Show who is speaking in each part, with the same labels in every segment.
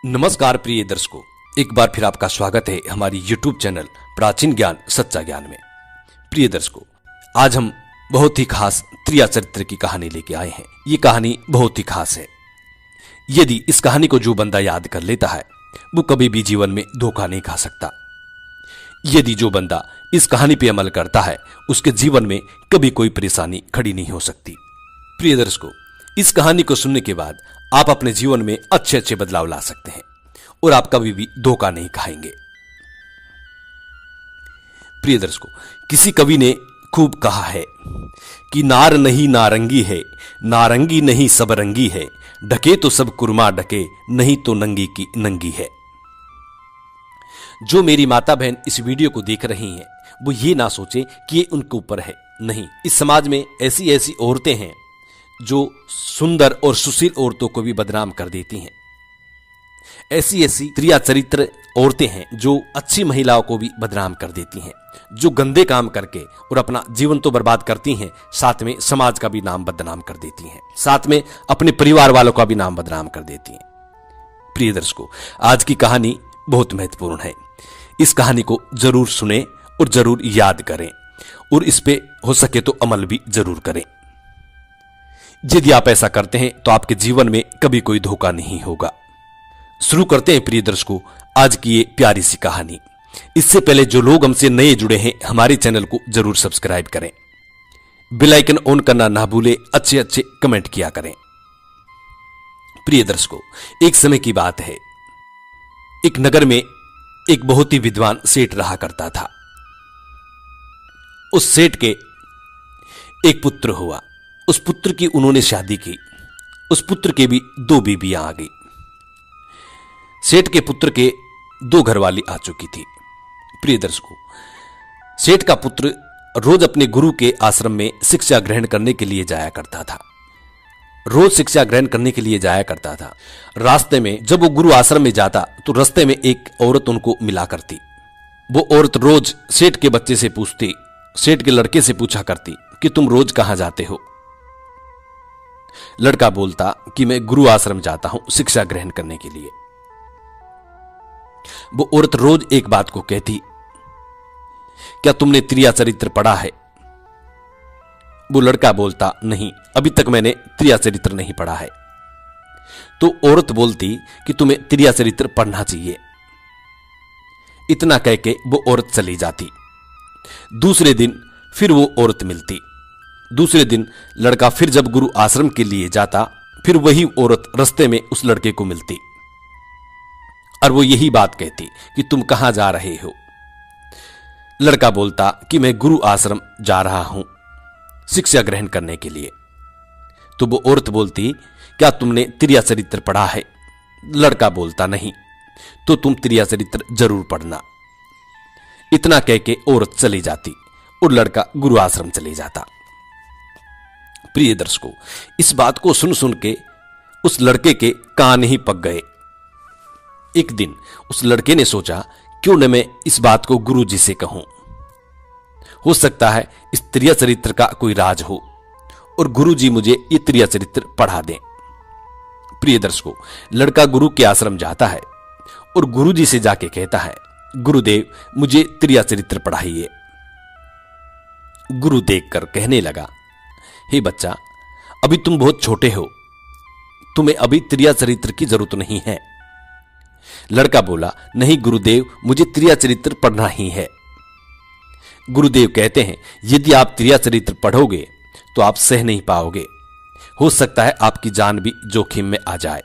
Speaker 1: नमस्कार प्रिय दर्शकों, एक बार फिर आपका स्वागत है हमारी YouTube चैनल प्राचीन ज्ञान सच्चा ज्ञान में। प्रिय दर्शकों, आज हम बहुत ही खास त्रिया चरित्र की कहानी लेके आए हैं। ये कहानी बहुत ही खास है। यदि इस कहानी को जो बंदा याद कर लेता है वो कभी भी जीवन में धोखा नहीं खा सकता। यदि जो बंदा इस कहानी पे अमल करता है उसके जीवन में कभी कोई परेशानी खड़ी नहीं हो सकती। प्रिय दर्शकों, इस कहानी को सुनने के बाद आप अपने जीवन में अच्छे अच्छे बदलाव ला सकते हैं और आप कभी भी धोखा नहीं खाएंगे। प्रिय दर्शकों, किसी कवि ने खूब कहा है कि नार नहीं नारंगी है, नारंगी नहीं सब रंगी है, ढके तो सब कुरमा ढके, नहीं तो नंगी की नंगी है। जो मेरी माता बहन इस वीडियो को देख रही हैं वो ये ना सोचे कि ये उनके ऊपर है। नहीं, इस समाज में ऐसी ऐसी औरतें हैं जो सुंदर और सुशील औरतों को भी बदनाम कर देती हैं। ऐसी ऐसी त्रिया चरित्र औरतें हैं जो अच्छी महिलाओं को भी बदनाम कर देती हैं, जो गंदे काम करके और अपना जीवन तो बर्बाद करती हैं, साथ में समाज का भी नाम बदनाम कर देती हैं, साथ में अपने परिवार वालों का भी नाम बदनाम कर देती हैं। प्रिय दर्शकों, आज की कहानी बहुत महत्वपूर्ण है। इस कहानी को जरूर सुने और जरूर याद करें और इस पे हो सके तो अमल भी जरूर करें। यदि आप ऐसा करते हैं तो आपके जीवन में कभी कोई धोखा नहीं होगा। शुरू करते हैं प्रिय दर्शकों आज की ये प्यारी सी कहानी। इससे पहले जो लोग हमसे नए जुड़े हैं हमारे चैनल को जरूर सब्सक्राइब करें, बेल आइकन ऑन करना ना भूलें, अच्छे अच्छे कमेंट किया करें। प्रिय दर्शकों, एक समय की बात है। एक नगर में एक बहुत ही विद्वान सेठ रहा करता था। उस सेठ के एक पुत्र हुआ। उस पुत्र की उन्होंने शादी की। उस पुत्र के भी 2 बीबियां आ गई। सेठ के पुत्र के 2 घरवाली आ चुकी थी। प्रिय दर्शकों, सेठ का पुत्र रोज अपने गुरु के आश्रम में शिक्षा ग्रहण करने के लिए जाया करता था। रोज शिक्षा ग्रहण करने के लिए जाया करता था। रास्ते में जब वो गुरु आश्रम में जाता तो रास्ते में एक औरत उनको मिला करती। वो औरत रोज सेठ के बच्चे से पूछती, सेठ के लड़के से पूछा करती कि तुम रोज कहां जाते हो। लड़का बोलता कि मैं गुरु आश्रम जाता हूं शिक्षा ग्रहण करने के लिए। वो औरत रोज एक बात को कहती, क्या तुमने त्रिया चरित्र पढ़ा है? वो लड़का बोलता, नहीं, अभी तक मैंने त्रिया चरित्र नहीं पढ़ा है। तो औरत बोलती कि तुम्हें त्रिया चरित्र पढ़ना चाहिए। इतना कह के वो औरत चली जाती। दूसरे दिन फिर वो औरत मिलती। दूसरे दिन लड़का फिर जब गुरु आश्रम के लिए जाता, फिर वही औरत रास्ते में उस लड़के को मिलती और वो यही बात कहती कि तुम कहां जा रहे हो। लड़का बोलता कि मैं गुरु आश्रम जा रहा हूं शिक्षा ग्रहण करने के लिए। तो वो औरत बोलती, क्या तुमने त्रिया चरित्र पढ़ा है? लड़का बोलता, नहीं। तो तुम त्रिया चरित्र जरूर पढ़ना। इतना कह के औरत चली जाती और लड़का गुरु आश्रम चले जाता। प्रिय दर्शकों, इस बात को सुन सुन के उस लड़के के कान ही पक गए। एक दिन उस लड़के ने सोचा, क्यों न मैं इस बात को गुरु जी से कहूं। हो सकता है इस त्रिया चरित्र का कोई राज हो और गुरु जी मुझे ये त्रिया चरित्र पढ़ा दें। प्रिय दर्शकों, लड़का गुरु के आश्रम जाता है और गुरु जी से जाके कहता है, गुरुदेव मुझे त्रिया चरित्र पढ़ाइए। गुरु देखकर कहने लगा, हे बच्चा, अभी तुम बहुत छोटे हो, तुम्हें अभी त्रिया चरित्र की जरूरत नहीं है। लड़का बोला, नहीं गुरुदेव, मुझे त्रिया चरित्र पढ़ना ही है। गुरुदेव कहते हैं, यदि आप त्रिया चरित्र पढ़ोगे तो आप सह नहीं पाओगे, हो सकता है आपकी जान भी जोखिम में आ जाए।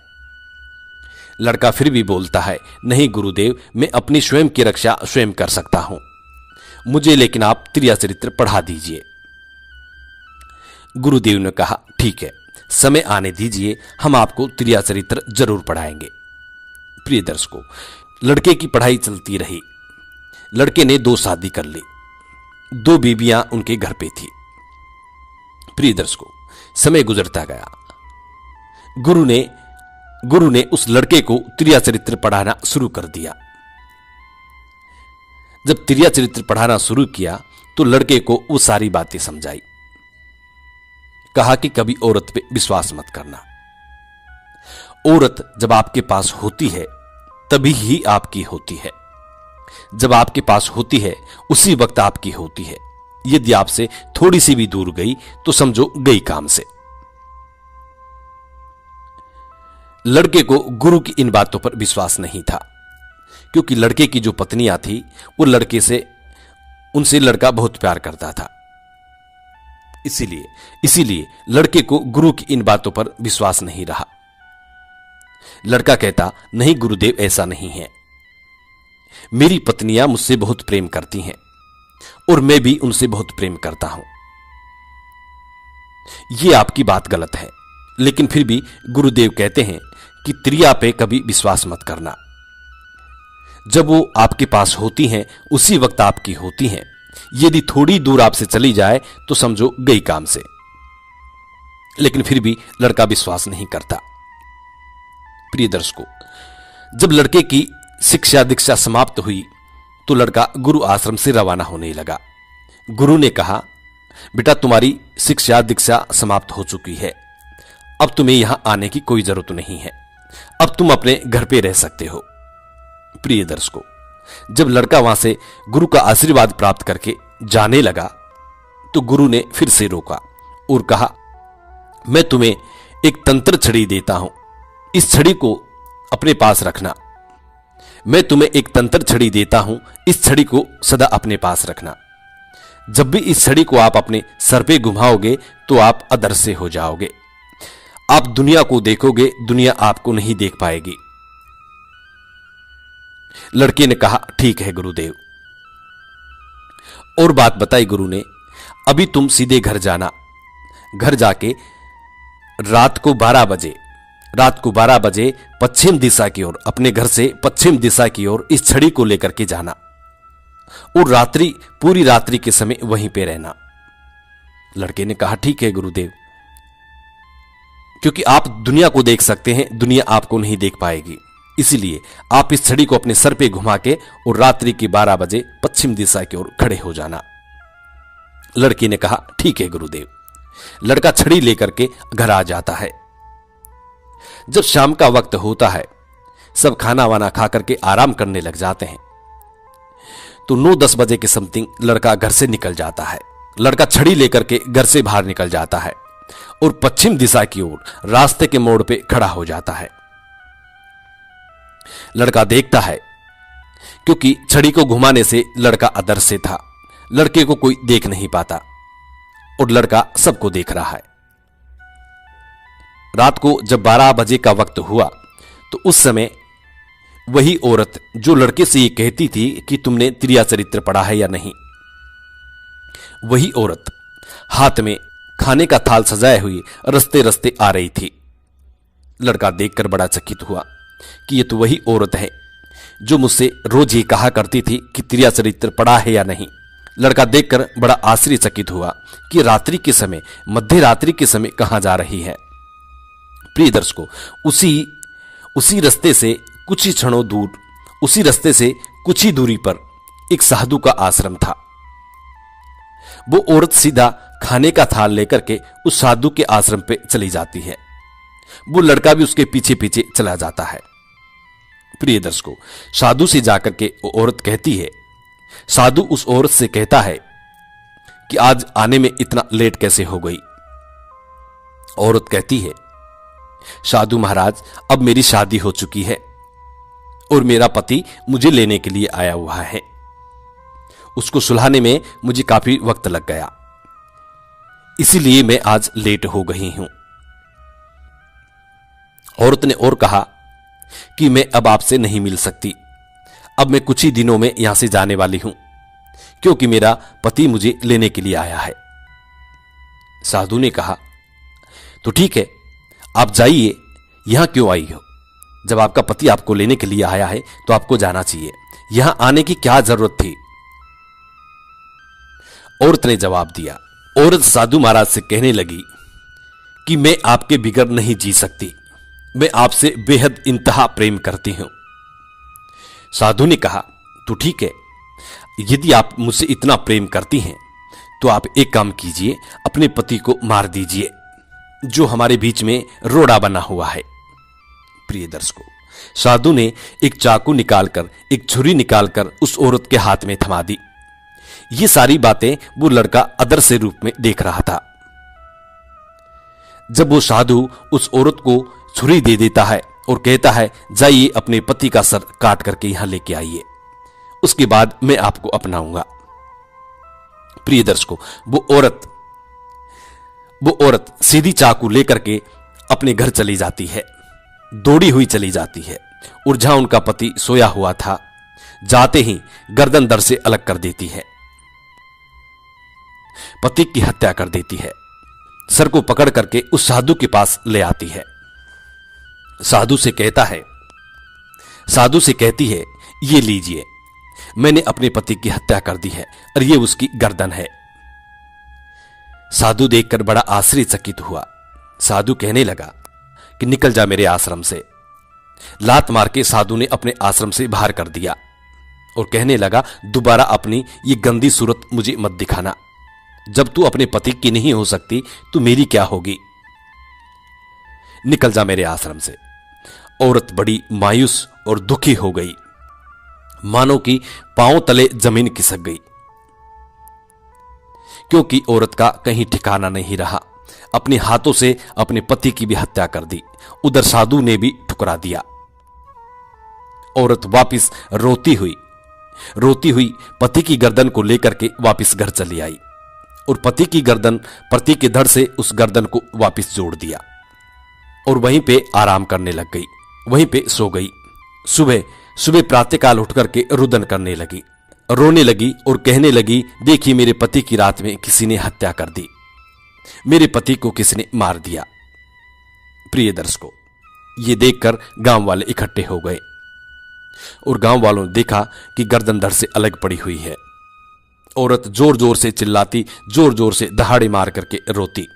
Speaker 1: लड़का फिर भी बोलता है, नहीं गुरुदेव, मैं अपनी स्वयं की रक्षा स्वयं कर सकता हूं, मुझे लेकिन आप त्रिया चरित्र पढ़ा दीजिए। गुरुदेव ने कहा, ठीक है, समय आने दीजिए, हम आपको त्रिया चरित्र जरूर पढ़ाएंगे। प्रिय दर्शकों, लड़के की पढ़ाई चलती रही। लड़के ने 2 शादी कर ली। 2 बीबियां उनके घर पे थी। प्रिय दर्शकों, समय गुजरता गया। गुरु ने उस लड़के को त्रिया चरित्र पढ़ाना शुरू कर दिया। जब त्रिया चरित्र पढ़ाना शुरू किया तो लड़के को वो सारी बातें समझाई। कहा कि कभी औरत पे विश्वास मत करना। औरत जब आपके पास होती है तभी ही आपकी होती है। जब आपके पास होती है उसी वक्त आपकी होती है। यदि आपसे थोड़ी सी भी दूर गई तो समझो गई काम से। लड़के को गुरु की इन बातों पर विश्वास नहीं था, क्योंकि लड़के की जो पत्नियां थी वो उनसे लड़का बहुत प्यार करता था। इसीलिए लड़के को गुरु की इन बातों पर विश्वास नहीं रहा। लड़का कहता, नहीं गुरुदेव, ऐसा नहीं है। मेरी पत्नियां मुझसे बहुत प्रेम करती हैं और मैं भी उनसे बहुत प्रेम करता हूं। यह आपकी बात गलत है, लेकिन फिर भी गुरुदेव कहते हैं कि त्रिया पे कभी विश्वास मत करना। जब वो आपके पास होती हैं उसी वक्त आपकी होती हैं। यदि थोड़ी दूर आपसे चली जाए तो समझो गई काम से। लेकिन फिर भी लड़का विश्वास नहीं करता। प्रिय दर्शकों, जब लड़के की शिक्षा दीक्षा समाप्त हुई तो लड़का गुरु आश्रम से रवाना होने लगा। गुरु ने कहा, बेटा तुम्हारी शिक्षा दीक्षा समाप्त हो चुकी है, अब तुम्हें यहां आने की कोई जरूरत नहीं है, अब तुम अपने घर पे रह सकते हो। प्रिय दर्शकों, जब लड़का वहां से गुरु का आशीर्वाद प्राप्त करके जाने लगा तो गुरु ने फिर से रोका और कहा, मैं तुम्हें एक तंत्र छड़ी देता हूं, इस छड़ी को अपने पास रखना। मैं तुम्हें एक तंत्र छड़ी देता हूं, इस छड़ी को सदा अपने पास रखना। जब भी इस छड़ी को आप अपने सर पे घुमाओगे तो आप अदृश्य हो जाओगे। आप दुनिया को देखोगे, दुनिया आपको नहीं देख पाएगी। लड़के ने कहा, ठीक है गुरुदेव। और बात बताई गुरु ने, अभी तुम सीधे घर जाना। घर जाके रात को 12 बजे पश्चिम दिशा की ओर, अपने घर से पश्चिम दिशा की ओर इस छड़ी को लेकर के जाना और पूरी रात्रि के समय वहीं पे रहना। लड़के ने कहा, ठीक है गुरुदेव, क्योंकि आप दुनिया को देख सकते हैं, दुनिया आपको नहीं देख पाएगी, इसीलिए आप इस छड़ी को अपने सर पे घुमा के और रात्रि के 12 बजे पश्चिम दिशा की ओर खड़े हो जाना। लड़की ने कहा, ठीक है गुरुदेव। लड़का छड़ी लेकर के घर आ जाता है। जब शाम का वक्त होता है, सब खाना वाना खा करके आराम करने लग जाते हैं, तो 9-10 बजे के समथिंग लड़का घर से निकल जाता है। लड़का छड़ी लेकर के घर से बाहर निकल जाता है और पश्चिम दिशा की ओर रास्ते के मोड़ पे खड़ा हो जाता है। लड़का देखता है, क्योंकि छड़ी को घुमाने से लड़का अदृश्य था, लड़के को कोई देख नहीं पाता और लड़का सबको देख रहा है। रात को जब 12 बजे का वक्त हुआ तो उस समय वही औरत जो लड़के से ये कहती थी कि तुमने त्रिया चरित्र पढ़ा है या नहीं, वही औरत हाथ में खाने का थाल सजाए हुई रस्ते रस्ते आ रही थी। लड़का देखकर बड़ा चकित हुआ कि ये तो वही औरत है जो मुझसे रोज ये कहा करती थी कि त्रिया चरित्र पढ़ा है या नहीं। लड़का देखकर बड़ा आश्चर्यचकित हुआ कि रात्रि के समय, मध्य रात्रि के समय कहां जा रही है। प्रिय दर्शकों, उसी रास्ते से कुछ ही क्षणों दूर, उसी रास्ते से कुछ ही दूरी पर एक साधु का आश्रम था। वो औरत सीधा खाने का थाल लेकर के उस साधु के आश्रम पे चली जाती है। वो लड़का भी उसके पीछे पीछे चला जाता है। प्रिय दर्शकों, साधु से जाकर के वो औरत कहती है, साधु उस औरत से कहता है कि आज आने में इतना लेट कैसे हो गई। औरत कहती है, साधु महाराज, अब मेरी शादी हो चुकी है और मेरा पति मुझे लेने के लिए आया हुआ है। उसको सुलाने में मुझे काफी वक्त लग गया, इसीलिए मैं आज लेट हो गई हूं। औरत ने और कहा कि मैं अब आपसे नहीं मिल सकती, अब मैं कुछ ही दिनों में यहां से जाने वाली हूं, क्योंकि मेरा पति मुझे लेने के लिए आया है। साधु ने कहा, तो ठीक है, आप जाइए, यहां क्यों आई हो? जब आपका पति आपको लेने के लिए आया है तो आपको जाना चाहिए, यहां आने की क्या जरूरत थी? औरत ने जवाब दिया। औरत साधु महाराज से कहने लगी कि मैं आपके बिगड़ नहीं जी सकती, मैं आपसे बेहद इंतहा प्रेम करती हूं। साधु ने कहा, तो ठीक है, यदि आप मुझसे इतना प्रेम करती हैं तो आप एक काम कीजिए, अपने पति को मार दीजिए जो हमारे बीच में रोड़ा बना हुआ है। प्रिय दर्शकों, साधु ने एक चाकू निकालकर, एक छुरी निकालकर उस औरत के हाथ में थमा दी। ये सारी बातें वो लड़का अदृश्य रूप में देख रहा था। जब वो साधु उस औरत को छुरी दे देता है और कहता है, जाइए अपने पति का सर काट करके यहां लेके आइए, उसके बाद मैं आपको अपनाऊंगा। प्रिय दर्शकों, वो औरत सीधी चाकू लेकर के अपने घर चली जाती है, दौड़ी हुई चली जाती है और जहां उनका पति सोया हुआ था, जाते ही गर्दन दर से अलग कर देती है, पति की हत्या कर देती है। सर को पकड़ करके उस साधु के पास ले आती है। साधु से कहती है, ये लीजिए, मैंने अपने पति की हत्या कर दी है और ये उसकी गर्दन है। साधु देखकर बड़ा आश्चर्यचकित हुआ। साधु कहने लगा कि निकल जा मेरे आश्रम से। लात मार के साधु ने अपने आश्रम से बाहर कर दिया और कहने लगा, दोबारा अपनी ये गंदी सूरत मुझे मत दिखाना। जब तू अपने पति की नहीं हो सकती तो मेरी क्या होगी? निकल जा मेरे आश्रम से। औरत बड़ी मायूस और दुखी हो गई, मानो कि पांव तले जमीन खिसक गई, क्योंकि औरत का कहीं ठिकाना नहीं रहा। अपने हाथों से अपने पति की भी हत्या कर दी, उधर साधु ने भी ठुकरा दिया। औरत वापिस रोती हुई पति की गर्दन को लेकर के वापिस घर चली आई और पति के धड़ से उस गर्दन को वापिस जोड़ दिया और वहीं पे आराम करने लग गई, वहीं पे सो गई। सुबह प्रातःकाल उठ करके रुदन करने लगी, रोने लगी और कहने लगी, देखिए मेरे पति की रात में किसी ने हत्या कर दी, मेरे पति को किसने मार दिया। प्रिय दर्शकों, ये देखकर गांव वाले इकट्ठे हो गए और गांव वालों ने देखा कि गर्दन धड़ से अलग पड़ी हुई है। औरत जोर जोर से चिल्लाती, जोर जोर से दहाड़े मार करके रोती।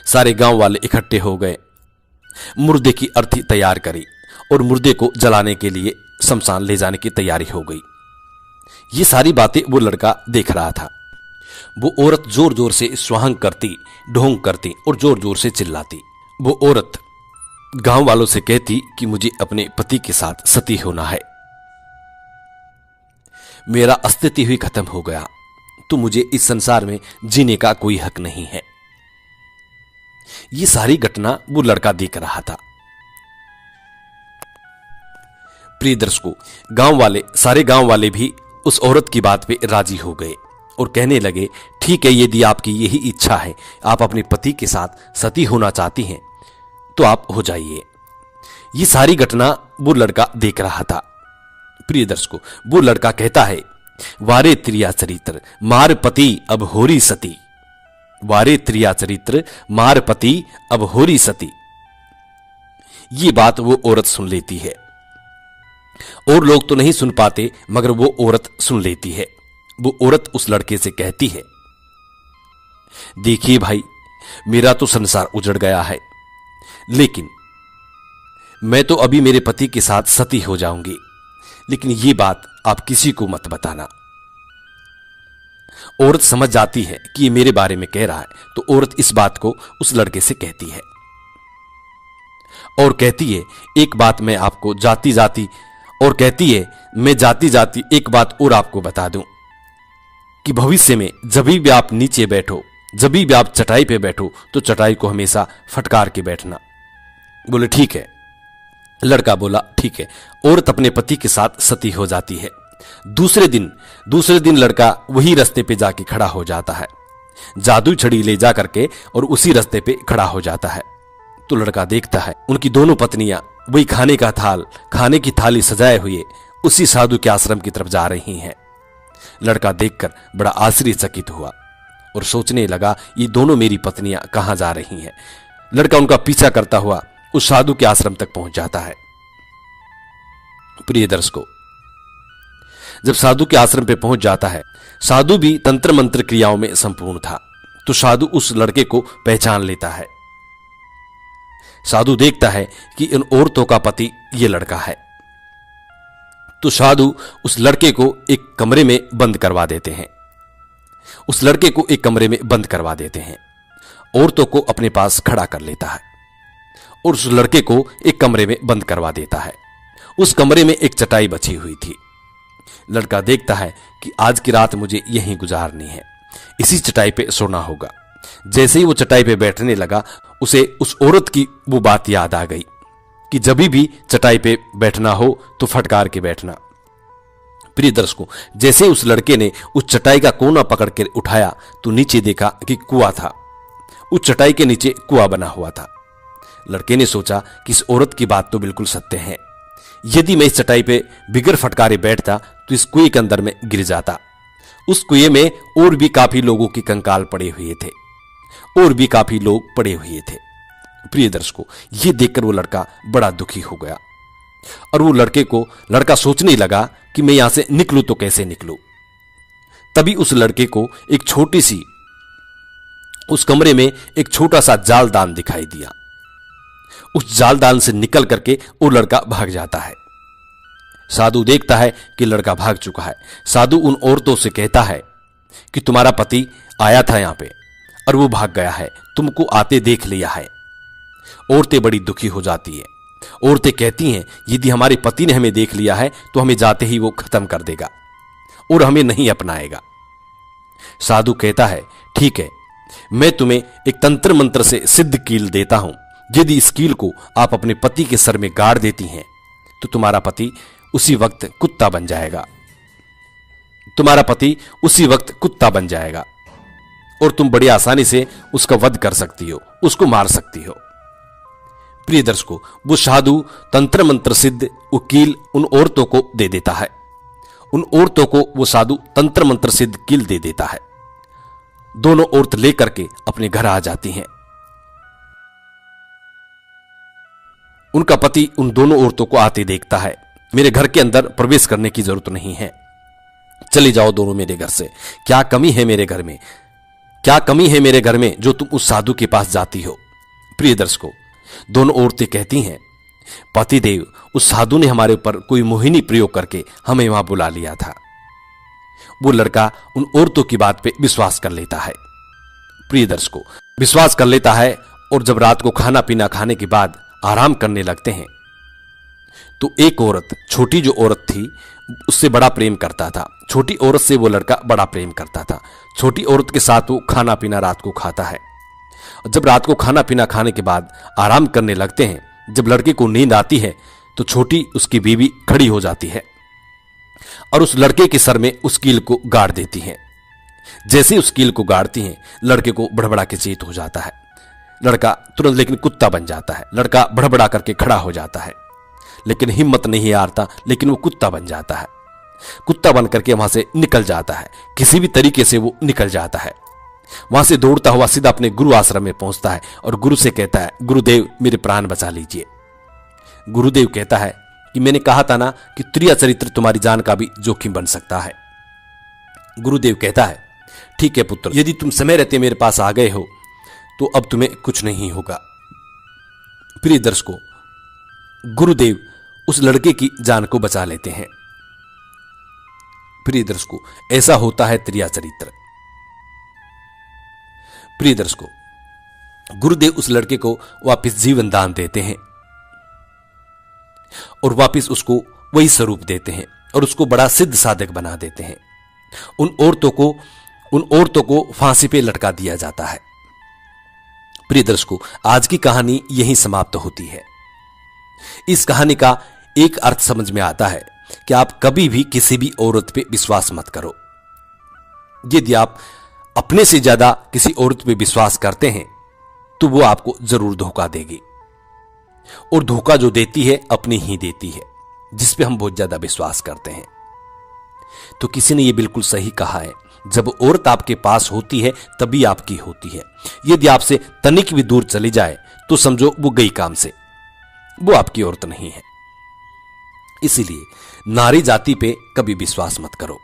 Speaker 1: सारे गांव वाले इकट्ठे हो गए, मुर्दे की अर्थी तैयार करी और मुर्दे को जलाने के लिए शमशान ले जाने की तैयारी हो गई। ये सारी बातें वो लड़का देख रहा था। वो औरत जोर जोर से स्वांग करती, ढोंग करती और जोर जोर से चिल्लाती। वो औरत गांव वालों से कहती कि मुझे अपने पति के साथ सती होना है, मेरा अस्तित्व ही खत्म हो गया, तो मुझे इस संसार में जीने का कोई हक नहीं है। ये सारी घटना वो लड़का देख रहा था। प्रिय दर्शकों, सारे गांव वाले भी उस औरत की बात पे राजी हो गए और कहने लगे, ठीक है, यदि आपकी यही इच्छा है, आप अपने पति के साथ सती होना चाहती हैं, तो आप हो जाइए। ये सारी घटना वो लड़का देख रहा था। प्रिय दर्शकों, वो लड़का कहता है, वारे त्रिया चरित्र मार पति अब होरी सती, वारे त्रिया चरित्र मार पति अब होरी सती। ये बात वो औरत सुन लेती है। और लोग तो नहीं सुन पाते, मगर वो औरत सुन लेती है। वो औरत उस लड़के से कहती है, देखिए भाई, मेरा तो संसार उजड़ गया है, लेकिन मैं तो अभी मेरे पति के साथ सती हो जाऊंगी, लेकिन ये बात आप किसी को मत बताना। औरत समझ जाती है कि ये मेरे बारे में कह रहा है, तो औरत इस बात को उस लड़के से कहती है और कहती है, एक बात मैं आपको जाती जाती एक बात और आपको बता दूं कि भविष्य में जब भी आप नीचे बैठो, जब भी आप चटाई पे बैठो, तो चटाई को हमेशा फटकार के बैठना। बोले ठीक है। लड़का बोला ठीक है। औरत अपने पति के साथ सती हो जाती है। दूसरे दिन लड़का वही रास्ते पे जाके खड़ा हो जाता है, जादू छड़ी ले जा करके, और उसी रास्ते पे खड़ा हो जाता है। तो लड़का देखता है उनकी दोनों पत्नियां वही खाने की थाली सजाए हुए उसी साधु के आश्रम की तरफ जा रही हैं। लड़का देखकर बड़ा आश्चर्यचकित हुआ और सोचने लगा, ये दोनों मेरी पत्नियां कहां जा रही हैं। लड़का उनका पीछा करता हुआ उस साधु के आश्रम तक पहुंच जाता है। प्रिय दर्शकों, जब साधु के आश्रम पे पहुंच जाता है, साधु भी तंत्र मंत्र क्रियाओं में संपूर्ण था, तो साधु उस लड़के को पहचान लेता है। साधु देखता है कि इन औरतों का पति ये लड़का है, तो साधु उस लड़के को एक कमरे में बंद करवा देते हैं। औरतों को अपने पास खड़ा कर लेता है और उस लड़के को एक कमरे में बंद करवा देता है। उस कमरे में एक चटाई बची हुई थी। लड़का देखता है कि आज की रात मुझे यहीं गुजारनी है, इसी चटाई पे सोना होगा। जैसे ही वो चटाई पे बैठने लगा, उसे उस औरत की वो बात याद आ गई कि जब भी चटाई पे बैठना हो तो फटकार के बैठना। प्रिय दर्शकों, जैसे उस लड़के ने उस चटाई का कोना पकड़ कर उठाया तो नीचे देखा कि कुआं था। उस चटाई के नीचे कुआं बना हुआ था। लड़के ने सोचा कि इस औरत की बात तो बिल्कुल सत्य है। यदि मैं इस चटाई पे बिगर फटकारे बैठता तो इस कुएं के अंदर में गिर जाता। उस कुएं में और भी काफी लोगों के कंकाल पड़े हुए थे, और भी काफी लोग पड़े हुए थे। प्रिय दर्शकों, ये देखकर वो लड़का बड़ा दुखी हो गया और वो लड़का सोचने लगा कि मैं यहां से निकलूं तो कैसे निकलूं। तभी उस लड़के को एक छोटी सी उस कमरे में एक छोटा सा जालदान दिखाई दिया। उस जालदान से निकल करके वो लड़का भाग जाता है। साधु देखता है कि लड़का भाग चुका है। साधु उन औरतों से कहता है कि तुम्हारा पति आया था यहां पे और वो भाग गया है, तुमको आते देख लिया है। औरतें बड़ी दुखी हो जाती है। औरतें कहती हैं यदि हमारे पति ने हमें देख लिया है तो हमें जाते ही वो खत्म कर देगा और हमें नहीं अपनाएगा। साधु कहता है ठीक है, मैं तुम्हें एक तंत्र मंत्र से सिद्ध कील देता हूं। यदि इस कील को आप अपने पति के सर में गाड़ देती हैं तो तुम्हारा पति उसी वक्त कुत्ता बन जाएगा। तुम्हारा पति उसी वक्त कुत्ता बन जाएगा और तुम बड़ी आसानी से उसका वध कर सकती हो, उसको मार सकती हो। प्रिय दर्शकों, वो साधु तंत्र मंत्र सिद्ध कील उन औरतों को दे देता है। उन औरतों को वो साधु तंत्र मंत्र सिद्ध कील दे देता है। दोनों औरत लेकर के अपने घर आ जाती हैं। उनका पति उन दोनों औरतों को आते देखता है। मेरे घर के अंदर प्रवेश करने की जरूरत नहीं है, चले जाओ दोनों मेरे घर से। क्या कमी है मेरे घर में, क्या कमी है मेरे घर में जो तुम उस साधु के पास जाती हो। प्रिय दर्शकों, दोनों औरतें कहती हैं पतिदेव, उस साधु ने हमारे ऊपर कोई मोहिनी प्रयोग करके हमें वहां बुला लिया था। वो लड़का उन औरतों की बात पे विश्वास कर लेता है। प्रिय दर्शकों, विश्वास कर लेता है और जब रात को खाना पीना खाने के बाद आराम करने लगते हैं तो एक औरत, छोटी जो औरत थी, उससे बड़ा प्रेम करता था। छोटी औरत से वो लड़का बड़ा प्रेम करता था। छोटी औरत के साथ वो खाना पीना रात को खाता है। जब रात को खाना पीना खाने के बाद आराम करने लगते हैं, जब लड़के को नींद आती है तो छोटी उसकी बीवी खड़ी हो जाती है और उस लड़के के सर में उस कील को गाड़ देती है। जैसे उस कील को गाड़ती हैं, लड़के को बड़बड़ा के चेत हो जाता है। लड़का तुरंत लेकिन कुत्ता बन जाता है। लड़का बड़बड़ा करके खड़ा हो जाता है, लेकिन हिम्मत नहीं हारता, लेकिन वो कुत्ता बन जाता है। कुत्ता बन करके वहां से निकल जाता है। किसी भी तरीके से वो निकल जाता है। वहां से दौड़ता हुआ सीधा अपने गुरु आश्रम में पहुंचता है और गुरु से कहता है, गुरुदेव मेरे प्राण बचा लीजिए। गुरुदेव कहता है कि मैंने कहा था ना कि त्रिया चरित्र तुम्हारी जान का भी जोखिम बन सकता है। गुरुदेव कहता है ठीक है पुत्र, यदि तुम समय रहते मेरे पास आ गए हो तो अब तुम्हें कुछ नहीं होगा। प्रिय दर्शकों, गुरुदेव उस लड़के की जान को बचा लेते हैं। प्रिय दर्शकों, ऐसा होता है त्रिया चरित्र। प्रिय दर्शकों, गुरुदेव उस लड़के को वापस जीवन दान देते हैं और वापस उसको वही स्वरूप देते हैं और उसको बड़ा सिद्ध साधक बना देते हैं। उन औरतों को फांसी पे लटका दिया जाता है। प्रिय दर्शकों, आज की कहानी यहीं समाप्त होती है। इस कहानी का एक अर्थ समझ में आता है कि आप कभी भी किसी भी औरत पे विश्वास मत करो। यदि आप अपने से ज्यादा किसी औरत पे विश्वास करते हैं तो वो आपको जरूर धोखा देगी, और धोखा जो देती है अपनी ही देती है, जिस पे हम बहुत ज्यादा विश्वास करते हैं। तो किसी ने ये बिल्कुल सही कहा है, जब औरत आपके पास होती है तभी आपकी होती है। यदि आपसे तनिक भी दूर चली जाए तो समझो वो गई काम से, वो आपकी औरत नहीं है। इसीलिए नारी जाति पे कभी विश्वास मत करो।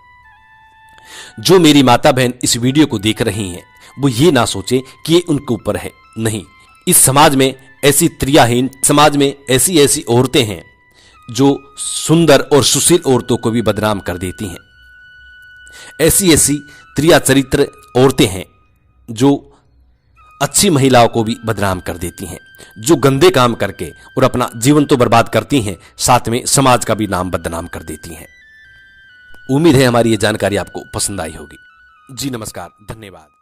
Speaker 1: जो मेरी माता बहन इस वीडियो को देख रही हैं, वो ये ना सोचे कि ये उनके ऊपर है। नहीं, इस समाज में ऐसी त्रियाहीन, समाज में ऐसी ऐसी औरतें हैं जो सुंदर और सुशील औरतों को भी बदनाम कर देती हैं। ऐसी ऐसी त्रिया चरित्र औरतें हैं जो अच्छी महिलाओं को भी बदनाम कर देती हैं, जो गंदे काम करके और अपना जीवन तो बर्बाद करती हैं, साथ में समाज का भी नाम बदनाम कर देती हैं। उम्मीद है हमारी ये जानकारी आपको पसंद आई होगी। जी नमस्कार, धन्यवाद।